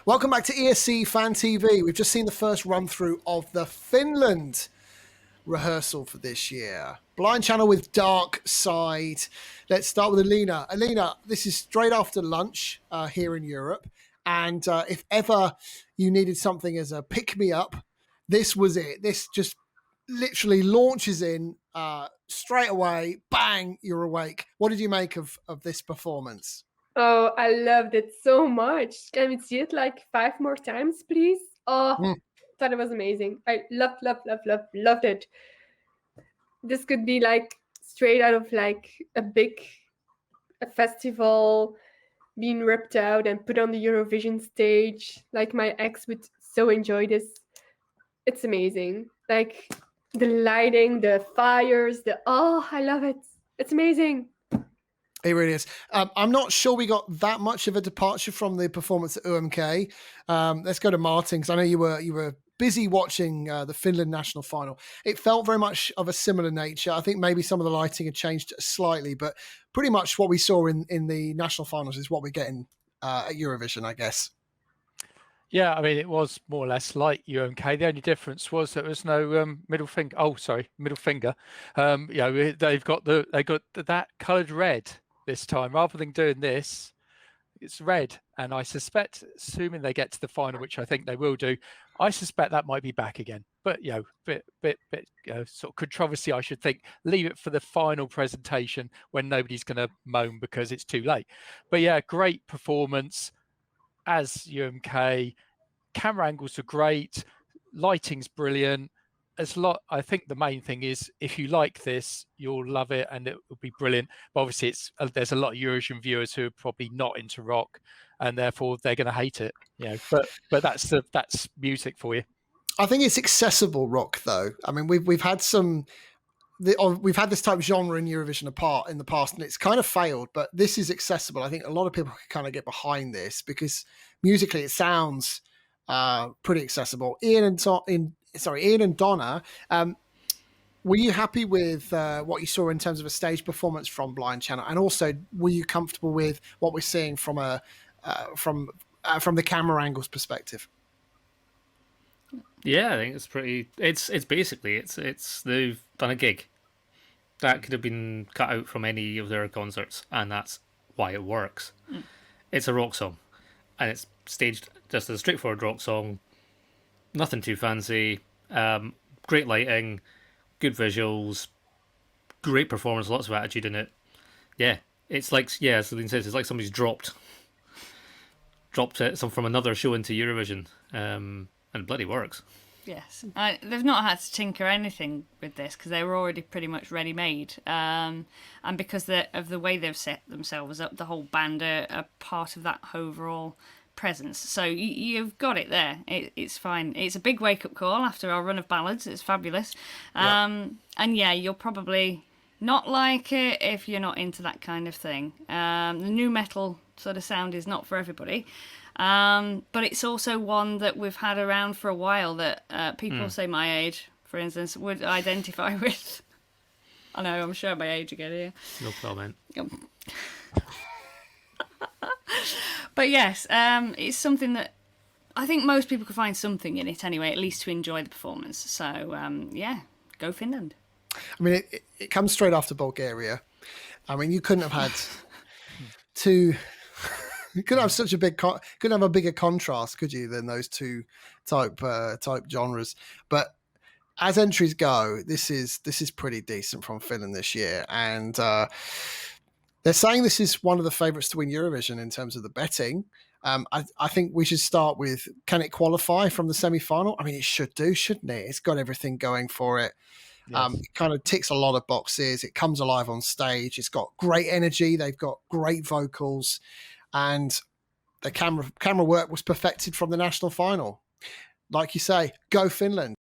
Welcome back to ESC Fan TV. We've just seen the first run through of the Finland rehearsal for this year. Blind Channel with Dark Side. Let's start with Alina. Alina, this is straight after lunch here in Europe. And if ever you needed something as a pick-me-up, this was it. This just literally launches in straight away. Bang, you're awake. What did you make of this performance? Oh, I loved it so much. Can we see it like 5 more times, please? Oh, thought it was amazing. I loved it. This could be like straight out of like a festival being ripped out and put on the Eurovision stage. Like my ex would so enjoy this. It's amazing. Like the lighting, the fires, I love it. It's amazing. It really is. I'm not sure we got that much of a departure from the performance at UMK. Let's go to Martin, because I know you were busy watching the Finland national final. It felt very much of a similar nature. I think maybe some of the lighting had changed slightly, but pretty much what we saw in the national finals is what we're getting at Eurovision, I guess. Yeah, I mean, it was more or less like UMK. The only difference was there was no middle finger. Oh, sorry, middle finger. They've got that coloured red this time. Rather than doing this, it's red. And I suspect, assuming they get to the final, which I think they will do, I suspect that might be back again. But bit sort of controversy, I should think. Leave it for the final presentation when nobody's going to moan because it's too late. But yeah, great performance. As UMK, camera angles are great, lighting's brilliant. I think the main thing is if you like this, you'll love it and it will be brilliant. But obviously, there's a lot of Eurovision viewers who are probably not into rock, and therefore they're going to hate it. But that's music for you. I think it's accessible rock, though. I mean, we've had we've had this type of genre in Eurovision in the past, and it's kind of failed, but this is accessible. I think a lot of people can kind of get behind this because musically it sounds pretty accessible. Ian and Donna, were you happy with what you saw in terms of a stage performance from Blind Channel? And also, were you comfortable with what we're seeing from the camera angles perspective? Yeah, I think it's pretty. It's basically they've done a gig that could have been cut out from any of their concerts, and that's why it works. It's a rock song, and it's staged just as a straightforward rock song. Nothing too fancy. Great lighting, good visuals, great performance, lots of attitude in it. Yeah, it's like as Lynn says, it's like somebody's dropped it from another show into Eurovision. And bloody works. Yes. They've not had to tinker anything with this because they were already pretty much ready-made. And because of the way they've set themselves up, the whole band are part of that overall presence. So you've got it there. It's fine. It's a big wake-up call after our run of ballads. It's fabulous. And yeah, you'll probably not like it if you're not into that kind of thing. The new metal sort of sound is not for everybody. But it's also one that we've had around for a while that people say my age, for instance, would identify with. I know, I'm showing my age again here. No comment. But yes, it's something that I think most people could find something in it anyway, at least to enjoy the performance. So, yeah, go Finland. I mean, it comes straight after Bulgaria. I mean, you couldn't have had two... You couldn't have such a couldn't have a bigger contrast, could you, than those two type genres? But as entries go, this is pretty decent from Finland this year, and they're saying this is one of the favourites to win Eurovision in terms of the betting. I think we should start with, can it qualify from the semi-final? I mean, it should do, shouldn't it? It's got everything going for it. Yes. It kind of ticks a lot of boxes. It comes alive on stage. It's got great energy. They've got great vocals. And the camera work was perfected from the national final. Like you say, go Finland.